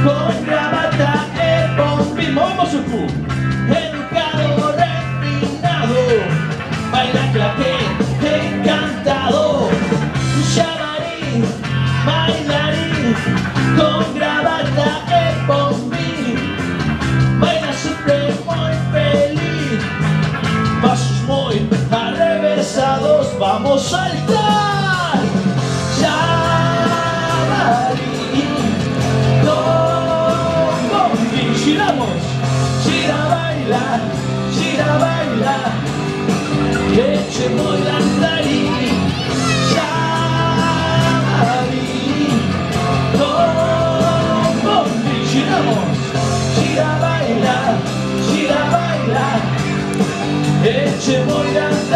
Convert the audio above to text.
con gravata e bombi. Movemos el fu. Educado, refinado, baila claqué, encantado. Chamarín, bailarín, con gravata e bombi. Baila siempre muy feliz. Pasos muy arrevesados, vamos a saltar. Chamarín, con bombi. Giramos, gira baila, que se mueve andarín. Chamarín, con bombi. Giramos, gira baila, que se mueve andarín.